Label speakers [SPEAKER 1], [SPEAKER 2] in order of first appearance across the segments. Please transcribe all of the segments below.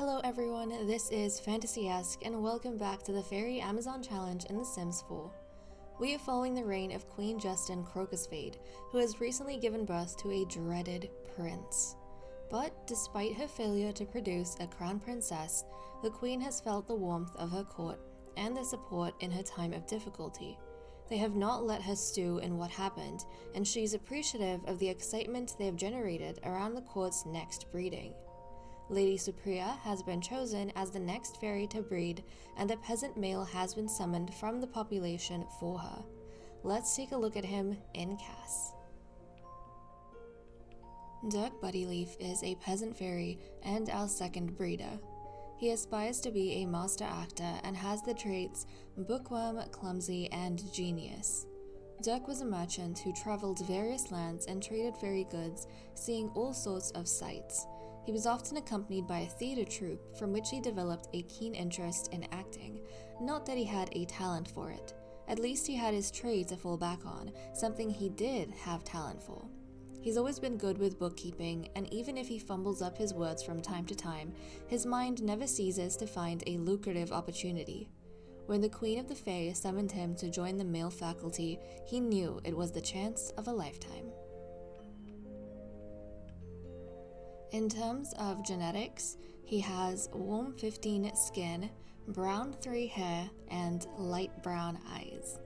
[SPEAKER 1] Hello everyone, this is Fantasy-esque and welcome back to the Fairy Amazon Challenge in The Sims 4. We are following the reign of Queen Justin Crocusfade, who has recently given birth to a dreaded prince. But despite her failure to produce a crown princess, the queen has felt the warmth of her court and their support in her time of difficulty. They have not let her stew in what happened, and she's appreciative of the excitement they have generated around the court's next breeding. Lady Supriya has been chosen as the next fairy to breed, and a peasant male has been summoned from the population for her. Let's take a look at him in Cass. Dirk Buddyleaf is a peasant fairy and our second breeder. He aspires to be a master actor and has the traits bookworm, clumsy, and genius. Dirk was a merchant who traveled various lands and traded fairy goods, seeing all sorts of sights. He was often accompanied by a theatre troupe from which he developed a keen interest in acting. Not that he had a talent for it. At least he had his trade to fall back on, something he did have talent for. He's always been good with bookkeeping, and even if he fumbles up his words from time to time, his mind never ceases to find a lucrative opportunity. When the Queen of the Fae summoned him to join the male faculty, he knew it was the chance of a lifetime. In terms of genetics, he has warm 15 skin, brown 3 hair, and light brown eyes.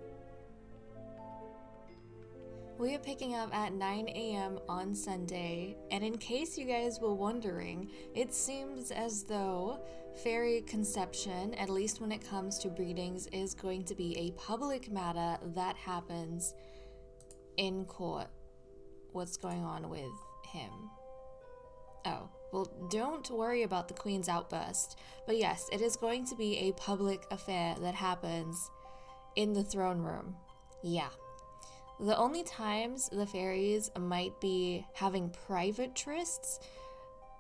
[SPEAKER 1] We are picking up at 9 a.m. on Sunday, and in case you guys were wondering, it seems as though fairy conception, at least when it comes to breedings, is going to be a public matter that happens in court. What's going on with him? Oh, well, don't worry about the Queen's outburst, but yes, it is going to be a public affair that happens in the throne room. Yeah. The only times the fairies might be having private trysts,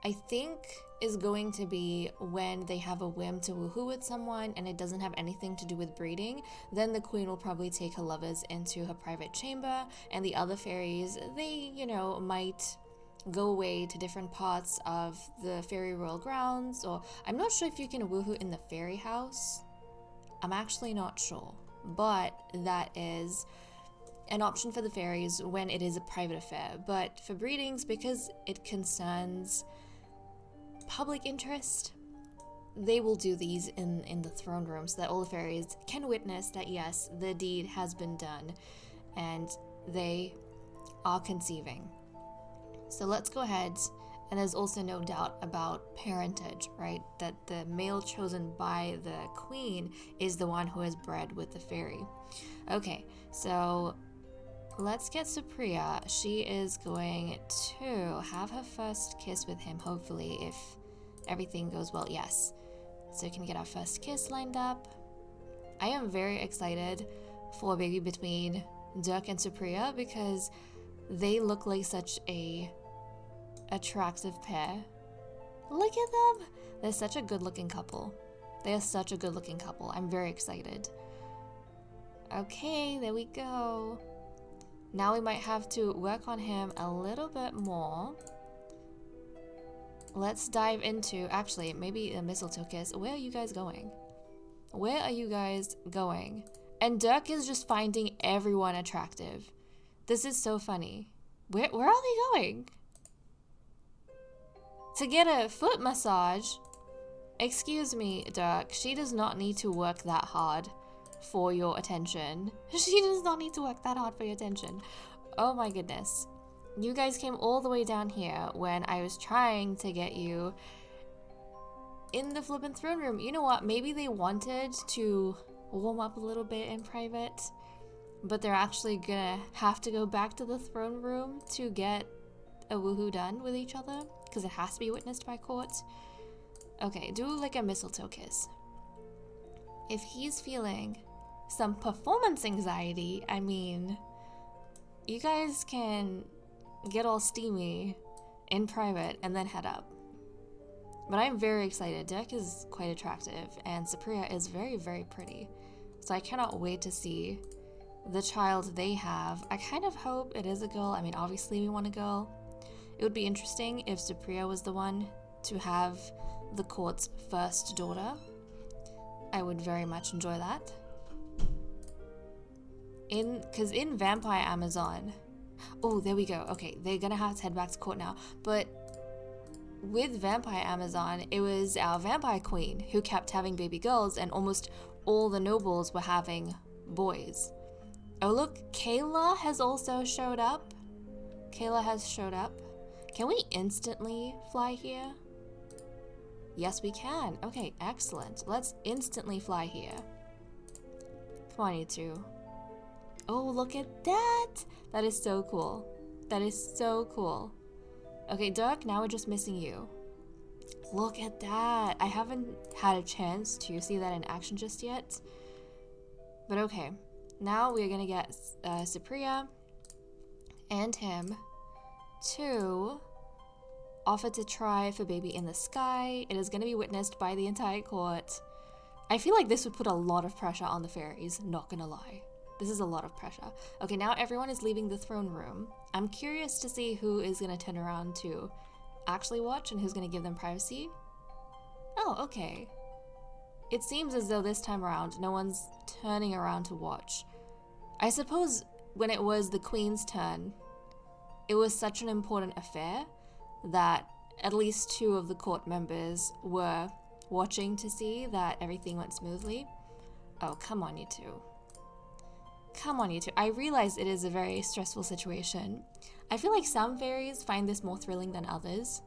[SPEAKER 1] I think, is going to be when they have a whim to woohoo with someone and it doesn't have anything to do with breeding. Then the queen will probably take her lovers into her private chamber, and the other fairies, they, might go away to different parts of the fairy royal grounds, or I'm not sure if you can woohoo in the fairy house. I'm actually not sure, but that is an option for the fairies when it is a private affair. But for breedings, because it concerns public interest, they will do these in the throne room so that all the fairies can witness that yes, the deed has been done and they are conceiving. So let's go ahead, and there's also no doubt about parentage, right? That the male chosen by the queen is the one who is bred with the fairy. Okay, so let's get Supriya. She is going to have her first kiss with him, hopefully, if everything goes well. Yes. So we can get our first kiss lined up. I am very excited for a baby between Dirk and Supriya because they look like such a attractive pair. Look at them! They're such a good-looking couple. They are such a good-looking couple. I'm very excited. Okay, there we go. Now we might have to work on him a little bit more. Let's dive into, actually, maybe a mistletoe kiss. Where are you guys going? Where are you guys going? And Dirk is just finding everyone attractive. This is so funny. Where are they going? To get a foot massage? Excuse me, Dirk. She does not need to work that hard for your attention. She does not need to work that hard for your attention. Oh my goodness. You guys came all the way down here when I was trying to get you in the flippin' throne room. You know what? Maybe they wanted to warm up a little bit in private, but they're actually gonna have to go back to the throne room to get a woohoo done with each other because it has to be witnessed by court. Okay, do like a mistletoe kiss. If he's feeling some performance anxiety, I mean, you guys can get all steamy in private and then head up. But I'm very excited. Dirk is quite attractive and Supriya is very, very pretty. So I cannot wait to see the child they have. I kind of hope it is a girl. I mean, obviously we want a girl. It would be interesting if Supriya was the one to have the court's first daughter. I would very much enjoy that. Because in Vampire Amazon, oh, there we go. Okay, they're gonna have to head back to court now. But with Vampire Amazon, it was our vampire queen who kept having baby girls, and almost all the nobles were having boys. Oh look, Kayla has also showed up. Kayla has showed up. Can we instantly fly here? Yes, we can. Okay, excellent. Let's instantly fly here. Come on, you two. Oh, look at that! That is so cool. That is so cool. Okay, Dirk, now we're just missing you. Look at that. I haven't had a chance to see that in action just yet. But okay. Now we're gonna get Supriya and him to offer to try for baby in the sky. It is gonna be witnessed by the entire court. I feel like this would put a lot of pressure on the fairies, not gonna lie. This is a lot of pressure. Okay, now everyone is leaving the throne room. I'm curious to see who is gonna turn around to actually watch and who's gonna give them privacy. Oh, okay. It seems as though this time around, no one's turning around to watch. I suppose when it was the Queen's turn, it was such an important affair that at least 2 of the court members were watching to see that everything went smoothly. Oh, come on, you two. Come on, you two. I realize it is a very stressful situation. I feel like some fairies find this more thrilling than others.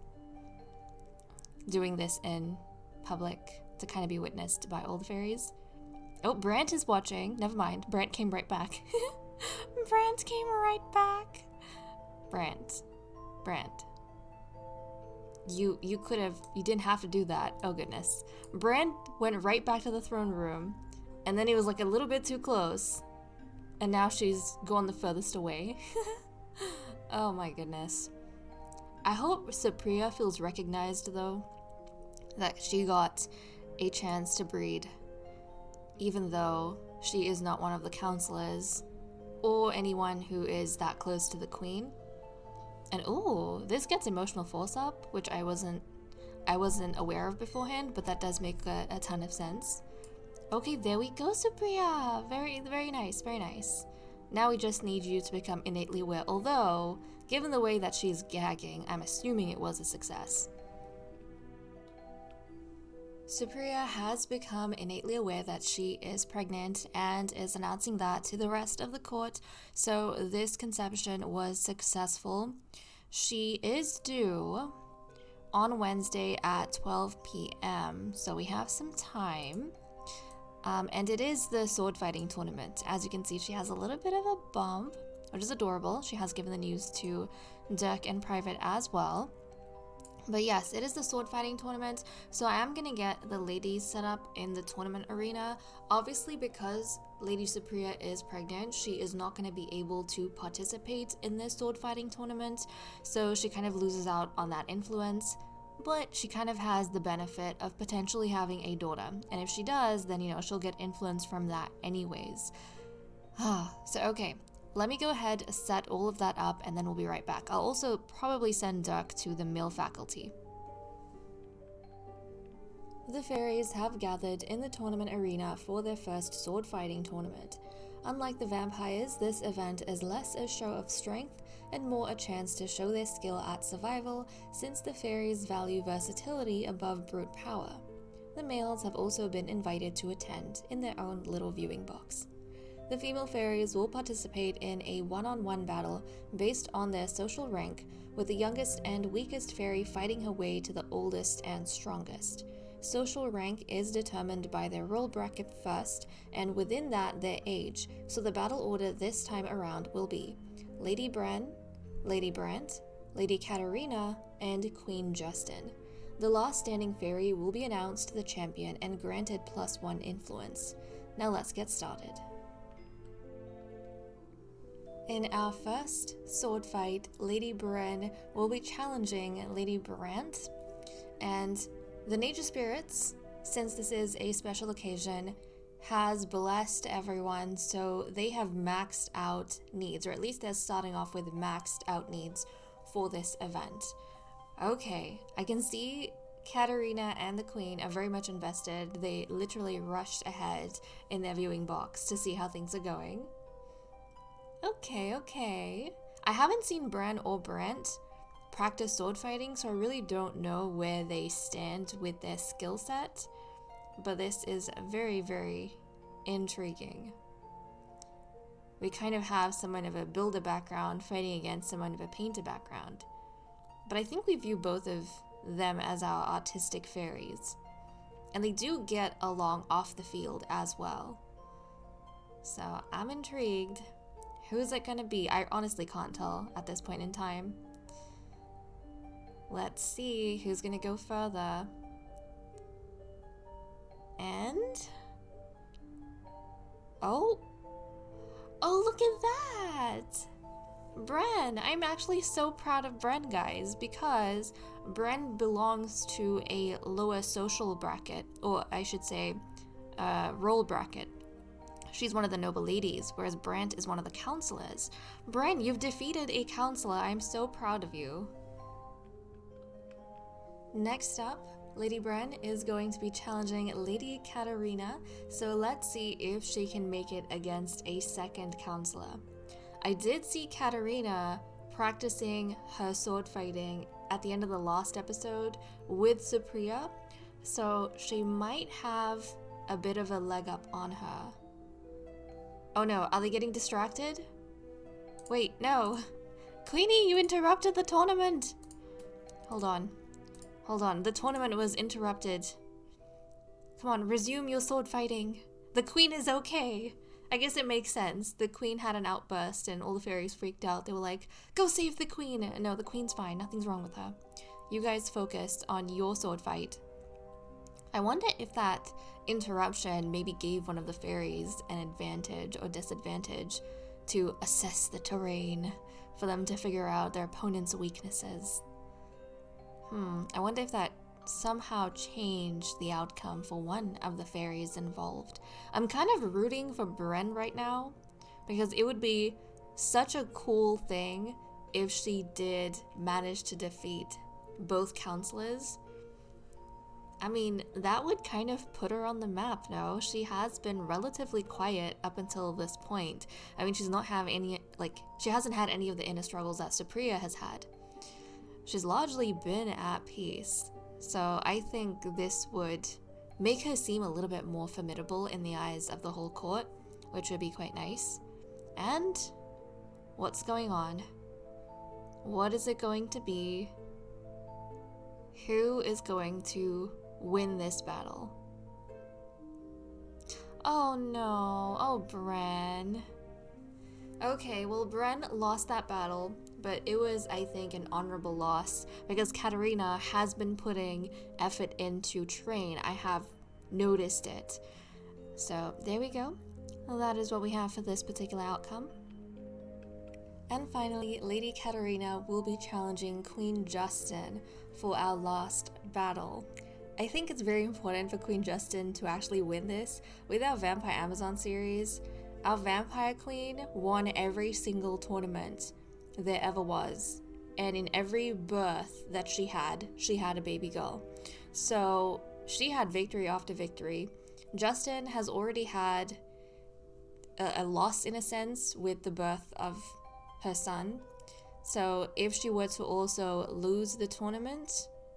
[SPEAKER 1] Doing this in public to kind of be witnessed by all the fairies. Oh, Brant is watching. Never mind. Brant came right back. Brant came right back. Brant. You didn't have to do that. Oh goodness. Brant went right back to the throne room, and then he was like a little bit too close, and now she's gone the furthest away. Oh my goodness. I hope Supriya feels recognized though, that she got a chance to breed, even though she is not one of the counselors or anyone who is that close to the queen. And oh, this gets emotional force up, which I wasn't aware of beforehand, but that does make a ton of sense. Okay, there we go, Supriya. Very nice, very nice. Now we just need you to become innately aware, although, given the way that she's gagging, I'm assuming it was a success. Supriya has become innately aware that she is pregnant and is announcing that to the rest of the court, so this conception was successful. She is due on Wednesday at 12 p.m., so we have some time. And it is the sword fighting tournament. As you can see, she has a little bit of a bump, which is adorable. She has given the news to Dirk in private as well. But yes, it is the sword fighting tournament, so I am gonna get the ladies set up in the tournament arena. Obviously, because Lady Supriya is pregnant, she is not gonna be able to participate in this sword fighting tournament, so she kind of loses out on that influence. But she kind of has the benefit of potentially having a daughter, and if she does, then she'll get influence from that anyways. So okay, let me go ahead, set all of that up, and then we'll be right back. I'll also probably send Dirk to the male faculty. The fairies have gathered in the tournament arena for their first sword fighting tournament. Unlike the vampires, this event is less a show of strength and more a chance to show their skill at survival, since the fairies value versatility above brute power. The males have also been invited to attend in their own little viewing box. The female fairies will participate in a one-on-one battle based on their social rank, with the youngest and weakest fairy fighting her way to the oldest and strongest. Social rank is determined by their role bracket first, and within that their age, so the battle order this time around will be Lady Bren, Lady Brant, Lady Katarina, and Queen Justin. The last standing fairy will be announced the champion and granted +1 influence. Now let's get started. In our first sword fight, Lady Bren will be challenging Lady Brant, and the Nature Spirits, since this is a special occasion, has blessed everyone, so they have maxed out needs, or at least they're starting off with maxed out needs for this event. Okay, I can see Katarina and the Queen are very much invested. They literally rushed ahead in their viewing box to see how things are going. Okay. I haven't seen Bran or Brent practice sword fighting, so I really don't know where they stand with their skill set. But this is very, very intriguing. We kind of have someone of a builder background fighting against someone of a painter background. But I think we view both of them as our artistic fairies. And they do get along off the field as well. So I'm intrigued. Who's it gonna be? I honestly can't tell at this point in time. Let's see who's gonna go further. And... Oh, look at that! Bren! I'm actually so proud of Bren, guys, because Bren belongs to a lower social bracket, or I should say, role bracket. She's one of the noble ladies, whereas Brant is one of the counselors. Bren, you've defeated a counselor. I'm so proud of you. Next up, Lady Bren is going to be challenging Lady Katarina, so let's see if she can make it against a second counselor. I did see Katarina practicing her sword fighting at the end of the last episode with Supriya, so she might have a bit of a leg up on her. Oh no, are they getting distracted? Wait, no. Queenie, you interrupted the tournament! Hold on, the tournament was interrupted. Come on, resume your sword fighting. The Queen is okay. I guess it makes sense. The Queen had an outburst and all the fairies freaked out. They were like, go save the Queen. No, the Queen's fine. Nothing's wrong with her. You guys focused on your sword fight. I wonder if that interruption maybe gave one of the fairies an advantage or disadvantage to assess the terrain for them to figure out their opponent's weaknesses. I wonder if that somehow changed the outcome for one of the fairies involved. I'm kind of rooting for Bren right now because it would be such a cool thing if she did manage to defeat both counselors. I mean, that would kind of put her on the map, no? She has been relatively quiet up until this point. I mean, she's not having any, she hasn't had any of the inner struggles that Supriya has had. She's largely been at peace. So I think this would make her seem a little bit more formidable in the eyes of the whole court, which would be quite nice. And what's going on? What is it going to be? Who is going to win this battle? Oh no, oh Bren. Okay, well Bren lost that battle, but it was, I think, an honorable loss because Katarina has been putting effort into train. I have noticed it. So there we go. Well, that is what we have for this particular outcome. And finally, Lady Katarina will be challenging Queen Justin for our last battle. I think it's very important for Queen Justin to actually win this. With our Vampire Amazon series, our Vampire Queen won every single tournament there ever was. And in every birth that she had a baby girl. So she had victory after victory. Justin has already had a loss in a sense with the birth of her son. So if she were to also lose the tournament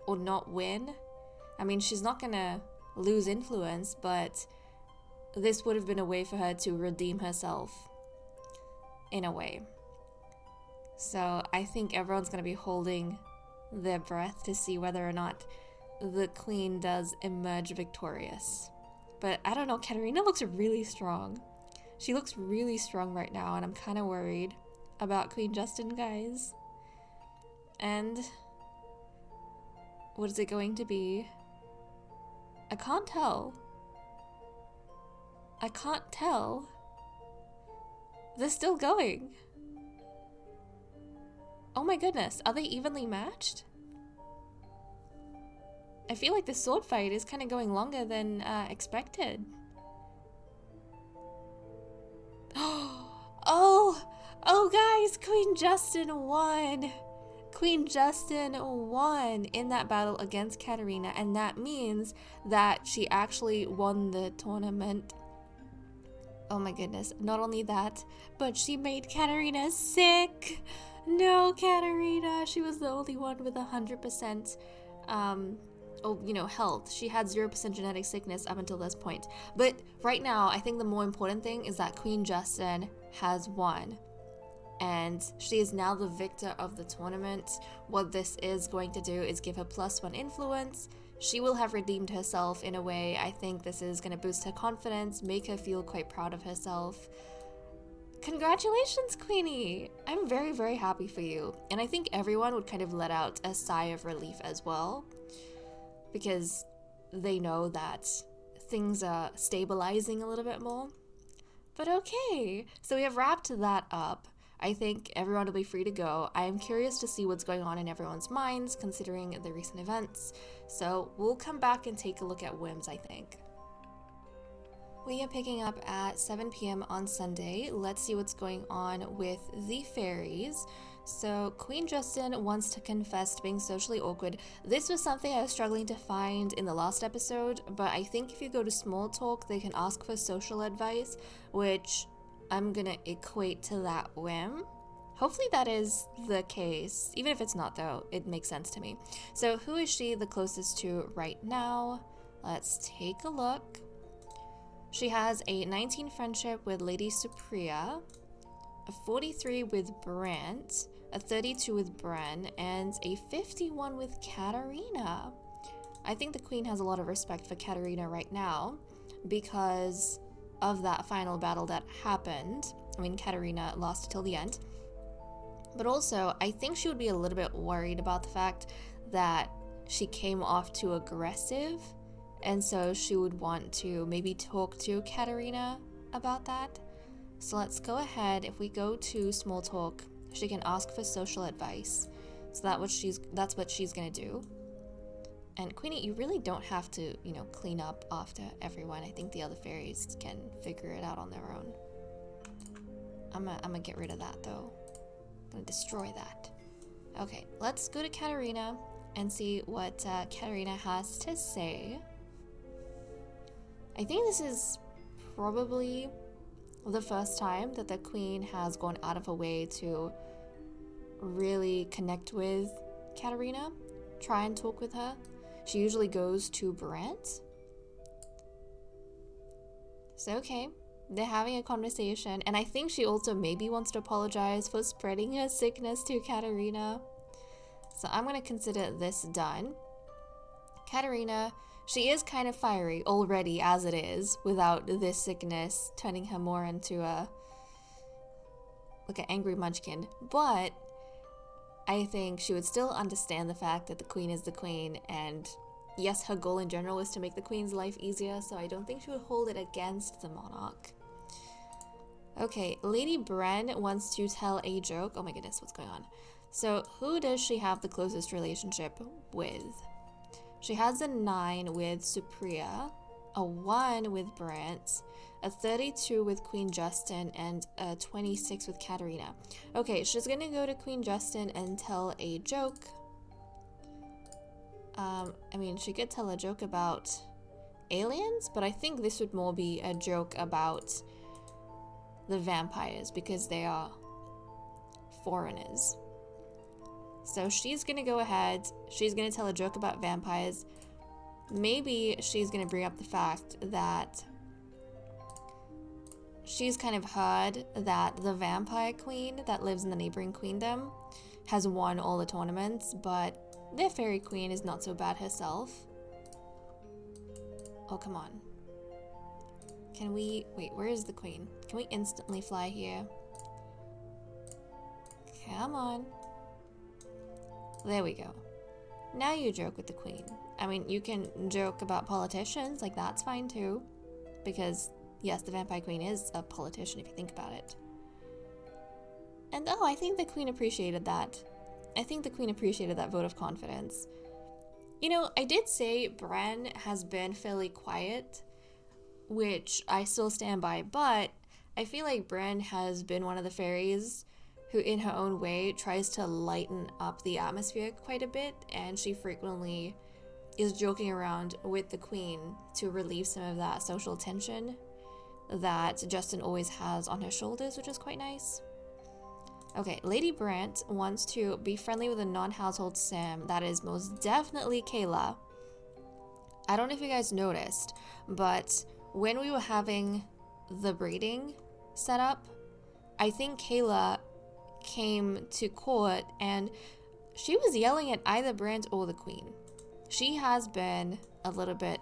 [SPEAKER 1] or not win, I mean, she's not gonna lose influence, but this would have been a way for her to redeem herself in a way. So I think everyone's gonna be holding their breath to see whether or not the queen does emerge victorious. But I don't know, Katarina looks really strong. She looks really strong right now, and I'm kind of worried about Queen Justin, guys. And what is it going to be? I can't tell. I can't tell. They're still going. Oh my goodness, are they evenly matched? I feel like the sword fight is kind of going longer than expected. Oh guys, Queen Justin won! Queen Justin won in that battle against Katarina, and that means that she actually won the tournament. Oh my goodness, not only that, but she made Katarina sick. No, Katarina, she was the only one with 100% health. She had 0% genetic sickness up until this point. But right now, I think the more important thing is that Queen Justin has won. And she is now the victor of the tournament. What this is going to do is give her +1 influence. She will have redeemed herself in a way. I think this is going to boost her confidence, make her feel quite proud of herself. Congratulations, Queenie! I'm very, very happy for you. And I think everyone would kind of let out a sigh of relief as well, because they know that things are stabilizing a little bit more. But okay, so we have wrapped that up. I think everyone will be free to go. I am curious to see what's going on in everyone's minds considering the recent events. So we'll come back and take a look at whims, I think. We are picking up at 7 p.m. on Sunday. Let's see what's going on with the fairies. So Queen Justin wants to confess to being socially awkward. This was something I was struggling to find in the last episode, but I think if you go to small talk, they can ask for social advice, which I'm gonna equate to that whim. Hopefully that is the case. Even if it's not though, it makes sense to me. So who is she the closest to right now? Let's take a look. She has a 19 friendship with Lady Supriya, a 43 with Brent, a 32 with Bren, and a 51 with Katarina. I think the Queen has a lot of respect for Katarina right now because of that final battle that happened. I mean, Katarina lost till the end. But also, I think she would be a little bit worried about the fact that she came off too aggressive, and so she would want to maybe talk to Katarina about that. So let's go ahead. If we go to small talk, she can ask for social advice. So that's what she's gonna do. And Queenie, you really don't have to, clean up after everyone. I think the other fairies can figure it out on their own. I'm gonna get rid of that though. I'm gonna destroy that. Okay, let's go to Katarina and see what Katarina has to say. I think this is probably the first time that the Queen has gone out of her way to really connect with Katarina, try and talk with her. She usually goes to Brent. So okay, they're having a conversation, and I think she also maybe wants to apologize for spreading her sickness to Katarina. So I'm gonna consider this done. Katarina, she is kind of fiery already as it is, without this sickness turning her more into an angry munchkin. But I think she would still understand the fact that the Queen is the Queen, and yes, her goal in general is to make the Queen's life easier, so I don't think she would hold it against the monarch. Okay, Lady Bren wants to tell a joke. Oh my goodness, what's going on? So who does she have the closest relationship with? She has a 9 with Supriya, a 1 with Brent, a 32 with Queen Justin, and a 26 with Katarina. Okay, she's gonna go to Queen Justin and tell a joke. She could tell a joke about aliens, but I think this would more be a joke about the vampires because they are foreigners. So she's gonna go ahead, she's gonna tell a joke about vampires. Maybe she's gonna bring up the fact that she's kind of heard that the vampire queen that lives in the neighboring queendom has won all the tournaments, but their fairy queen is not so bad herself. Oh, come on. Can we, wait, where is the queen? Can we instantly fly here? Come on. There we go. Now you joke with the queen. I mean, you can joke about politicians, like that's fine too. Because, yes, the vampire queen is a politician if you think about it. And oh, I think the queen appreciated that. I think the queen appreciated that vote of confidence. I did say Bren has been fairly quiet, which I still stand by, but I feel like Bren has been one of the fairies who in her own way tries to lighten up the atmosphere quite a bit, and she frequently is joking around with the queen to relieve some of that social tension that Justin always has on his shoulders, which is quite nice. Okay, Lady Brant wants to be friendly with a non-household sim. That is most definitely Kayla. I don't know if you guys noticed, but when we were having the breeding set up, I think Kayla came to court and she was yelling at either Brant or the queen. She has been a little bit,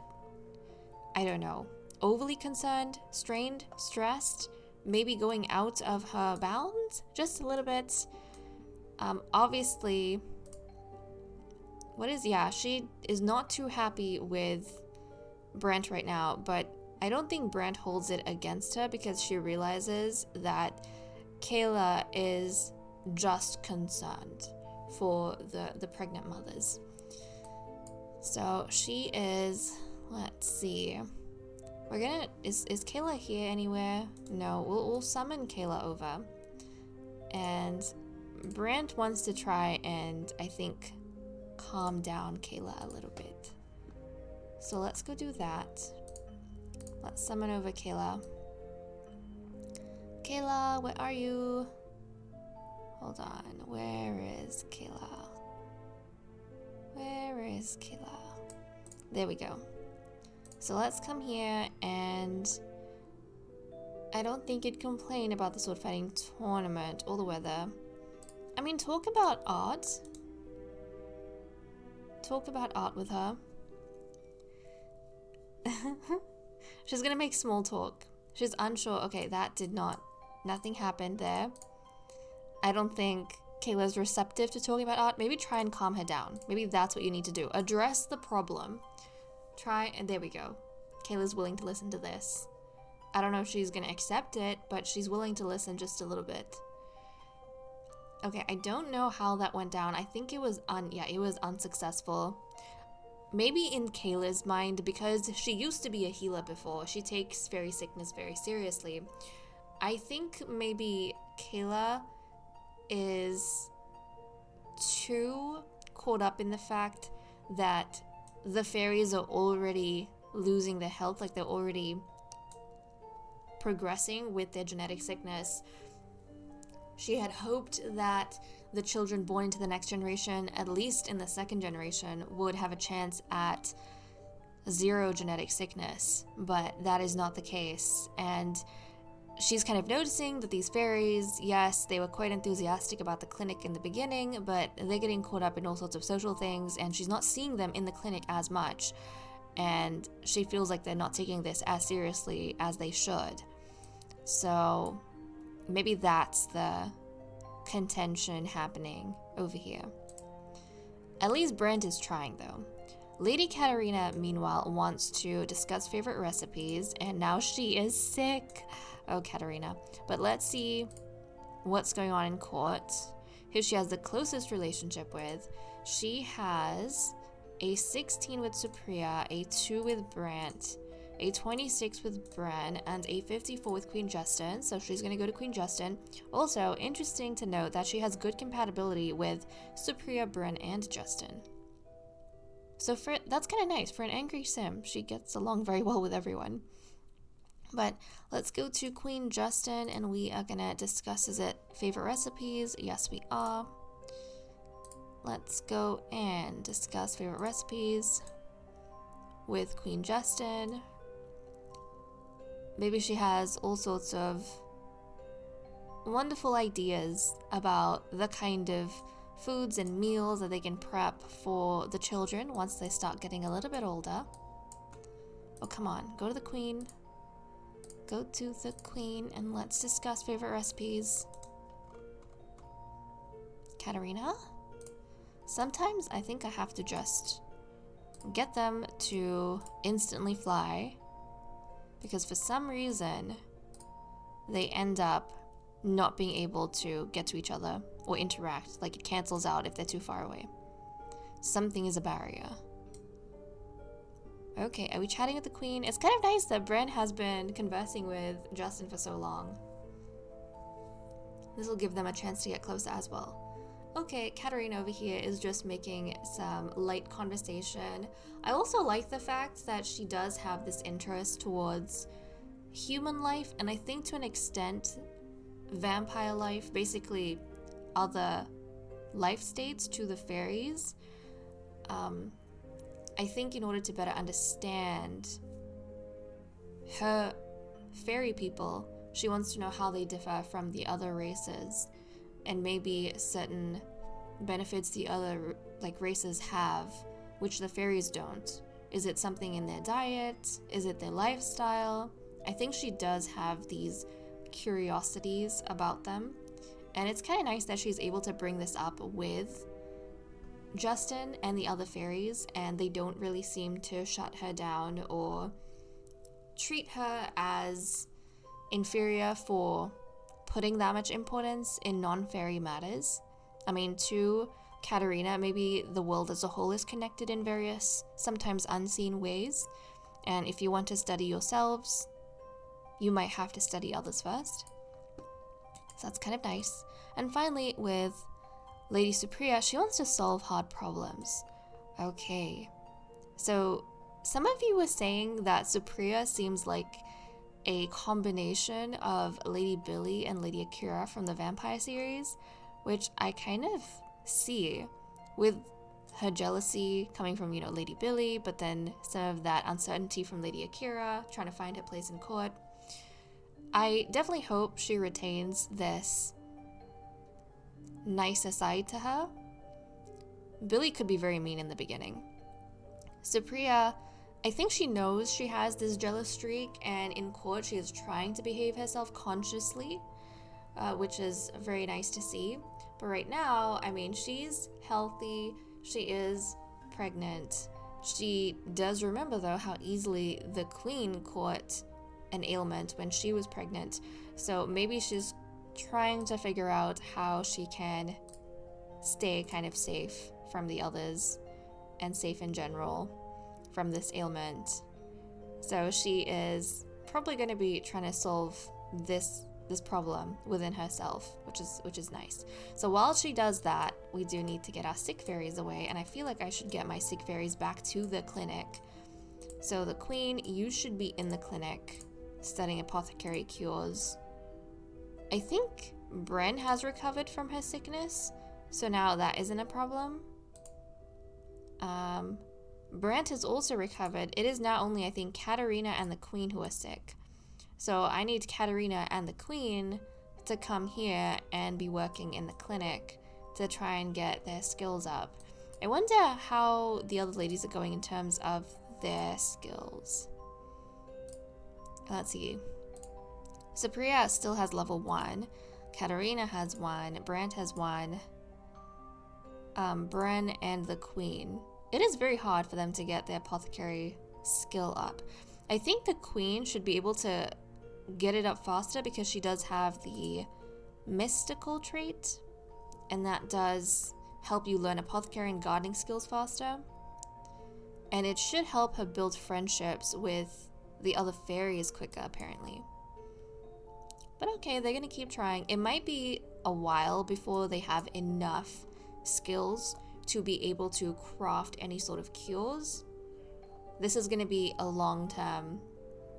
[SPEAKER 1] I don't know, overly concerned, strained, stressed, maybe going out of her bounds just a little bit. Obviously, she is not too happy with Brant right now, but I don't think Brant holds it against her because she realizes that Kayla is just concerned for the pregnant mothers. So she is, let's see. Is Kayla here anywhere? No, we'll summon Kayla over. And Brant wants to try and, I think, calm down Kayla a little bit. So let's go do that. Let's summon over Kayla. Kayla, where are you? Hold on, where is Kayla? Where is Kayla? There we go. So let's come here, and I don't think you'd complain about the sword fighting tournament or the weather. I mean, talk about art. Talk about art with her. She's gonna make small talk. She's unsure. Okay, nothing happened there. I don't think Kayla's receptive to talking about art. Maybe try and calm her down. Maybe that's what you need to do. Address the problem. And there we go. Kayla's willing to listen to this. I don't know if she's gonna accept it, but she's willing to listen just a little bit. Okay, I don't know how that went down. I think it was unsuccessful. Maybe in Kayla's mind, because she used to be a healer before, she takes fairy sickness very seriously. I think maybe Kayla is too caught up in the fact that the fairies are already losing their health, like they're already progressing with their genetic sickness. She had hoped that the children born into the next generation, at least in the second generation, would have a chance at 0 genetic sickness, but that is not the case. And she's kind of noticing that these fairies, yes, they were quite enthusiastic about the clinic in the beginning, but they're getting caught up in all sorts of social things, and she's not seeing them in the clinic as much. And she feels like they're not taking this as seriously as they should. So maybe that's the contention happening over here. At least Brent is trying, though. Lady Katarina, meanwhile, wants to discuss favorite recipes, and now she is sick. Oh, Katarina. But let's see what's going on in court. Who she has the closest relationship with. She has a 16 with Supriya, a 2 with Brant, a 26 with Bran, and a 54 with Queen Justin, so she's going to go to Queen Justin. Also, interesting to note that she has good compatibility with Supriya, Bran, and Justin. So that's kind of nice. For an angry sim, she gets along very well with everyone. But let's go to Queen Justin, and we are going to discuss, is it favorite recipes? Yes, we are. Let's go and discuss favorite recipes with Queen Justin. Maybe she has all sorts of wonderful ideas about the kind of foods and meals that they can prep for the children once they start getting a little bit older. Oh, come on. Go to the Queen. Go to the Queen and let's discuss favorite recipes. Katarina? Sometimes I think I have to just get them to instantly fly, because for some reason they end up not being able to get to each other or interact. Like, it cancels out if they're too far away. Something is a barrier. Okay, are we chatting with the Queen? It's kind of nice that Bran has been conversing with Justin for so long. This will give them a chance to get closer as well. Okay, Katerina over here is just making some light conversation. I also like the fact that she does have this interest towards human life, and I think to an extent vampire life, basically other life states to the fairies. I think in order to better understand her fairy people, she wants to know how they differ from the other races, and maybe certain benefits the other races have which the fairies don't. Is it something in their diet? Is it their lifestyle? I think she does have these curiosities about them, and it's kind of nice that she's able to bring this up with Justin and the other fairies, and they don't really seem to shut her down or treat her as inferior for putting that much importance in non-fairy matters. I mean, to Katerina, maybe the world as a whole is connected in various, sometimes unseen ways, and if you want to study yourselves, you might have to study others first. So that's kind of nice. And finally, with Lady Supriya, she wants to solve hard problems. Okay, so some of you were saying that Supriya seems like a combination of Lady Billy and Lady Akira from the Vampire series, which I kind of see, with her jealousy coming from, Lady Billy, but then some of that uncertainty from Lady Akira, trying to find her place in court. I definitely hope she retains this nicer side to her. Billy could be very mean in the beginning. Supriya, I think she knows she has this jealous streak, and in court she is trying to behave herself consciously, which is very nice to see. But right now, I mean, she's healthy, she is pregnant. She does remember, though, how easily the queen caught an ailment when she was pregnant, so maybe she's trying to figure out how she can stay kind of safe from the others and safe in general from this ailment. So she is probably going to be trying to solve this problem within herself, which is nice. So while she does that, we do need to get our sick fairies away, and I feel like I should get my sick fairies back to the clinic. So the queen, you should be in the clinic studying apothecary cures. I think Bren has recovered from her sickness, so now that isn't a problem. Brant has also recovered. It is now only, I think, Katerina and the queen who are sick. So I need Katerina and the queen to come here and be working in the clinic to try and get their skills up. I wonder how the other ladies are going in terms of their skills. Let's see. Supriya still has level 1. Katerina has 1. Brant has 1. Bren and the queen. It is very hard for them to get their apothecary skill up. I think the queen should be able to get it up faster because she does have the mystical trait, and that does help you learn apothecary and gardening skills faster. And it should help her build friendships with the other fairies quicker, apparently. But okay, they're gonna keep trying. It might be a while before they have enough skills to be able to craft any sort of cures. This is gonna be a long-term,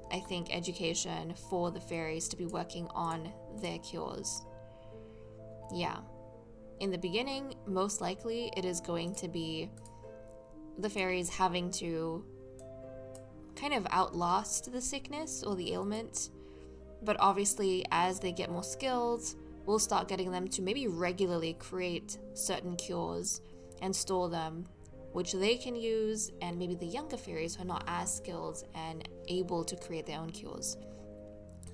[SPEAKER 1] I think, education for the fairies to be working on their cures. Yeah. In the beginning, most likely, it is going to be the fairies having to kind of outlast the sickness or the ailment. But obviously, as they get more skills, we'll start getting them to maybe regularly create certain cures and store them, which they can use, and maybe the younger fairies who are not as skilled and able to create their own cures.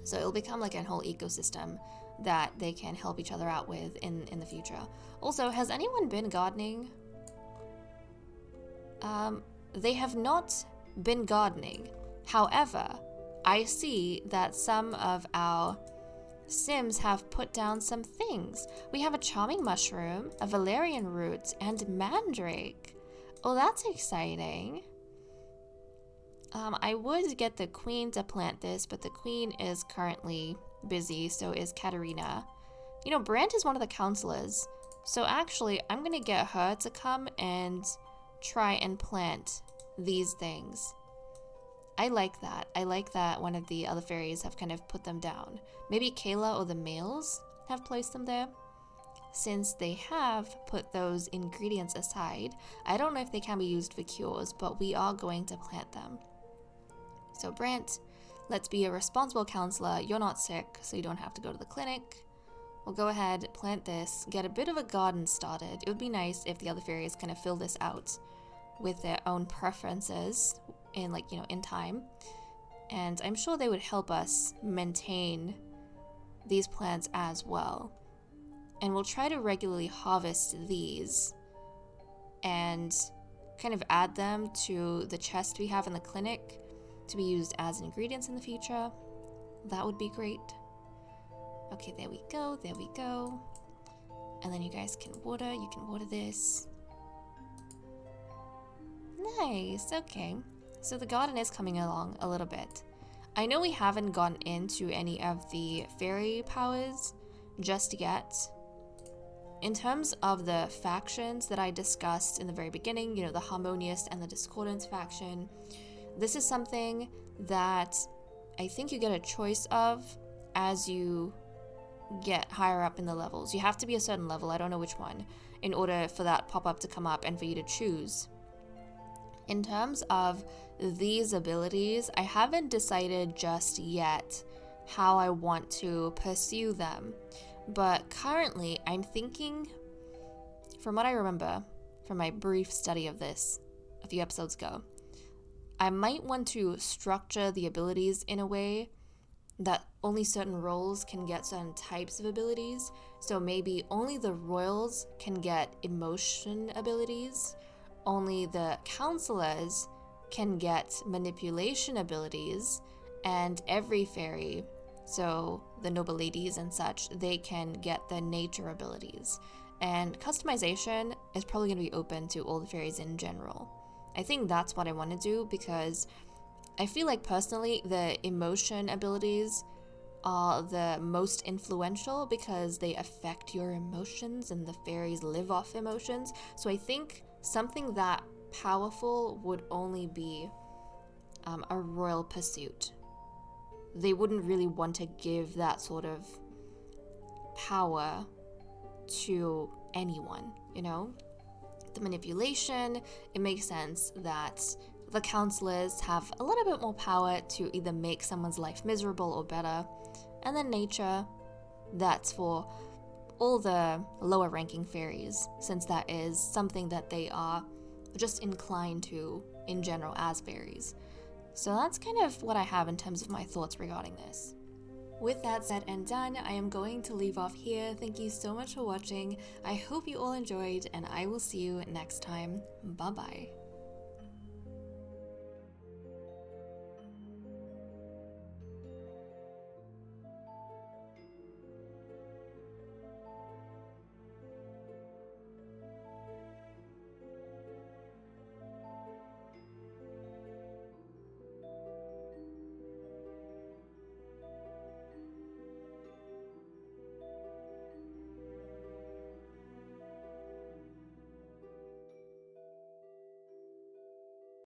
[SPEAKER 1] So it'll become like a whole ecosystem that they can help each other out with in the future. Also, has anyone been gardening? They have not been gardening. However, I see that some of our Sims have put down some things. We have a charming mushroom, a valerian root, and mandrake. Oh, that's exciting. I would get the queen to plant this, but the queen is currently busy, so is Katerina. You know, Brant is one of the counselors, so actually I'm gonna get her to come and try and plant these things. I like that. I like that one of the other fairies have kind of put them down. Maybe Kayla or the males have placed them there. Since they have put those ingredients aside, I don't know if they can be used for cures, but we are going to plant them. So Brant, let's be a responsible counselor. You're not sick, so you don't have to go to the clinic. We'll go ahead, plant this, get a bit of a garden started. It would be nice if the other fairies kind of fill this out with their own preferences in in time. And I'm sure they would help us maintain these plants as well. And we'll try to regularly harvest these and kind of add them to the chest we have in the clinic to be used as ingredients in the future. That would be great. Okay, there we go, there we go. And then you guys can water, you can water this. Nice, okay. So the garden is coming along a little bit. I know we haven't gone into any of the fairy powers just yet. In terms of the factions that I discussed in the very beginning, you know, the Harmonious and the Discordant faction, this is something that I think you get a choice of as you get higher up in the levels. You have to be a certain level, I don't know which one, in order for that pop-up to come up and for you to choose. In terms of these abilities, I haven't decided just yet how I want to pursue them. But currently, I'm thinking, from what I remember from my brief study of this a few episodes ago, I might want to structure the abilities in a way that only certain roles can get certain types of abilities. So maybe only the royals can get emotion abilities, only the counselors can get manipulation abilities, and every fairy, so the noble ladies and such, they can get the nature abilities. And customization is probably going to be open to all the fairies in general. I think that's what I want to do, because I feel like personally the emotion abilities are the most influential because they affect your emotions and the fairies live off emotions. So I think something that powerful would only be a royal pursuit. They wouldn't really want to give that sort of power to anyone, you know? The manipulation, it makes sense that the counselors have a little bit more power to either make someone's life miserable or better. And then nature, that's for all the lower ranking fairies, since that is something that they are just inclined to in general as fairies. So that's kind of what I have in terms of my thoughts regarding this. With that said and done, I am going to leave off here. Thank you so much for watching. I hope you all enjoyed, and I will see you next time. Bye bye.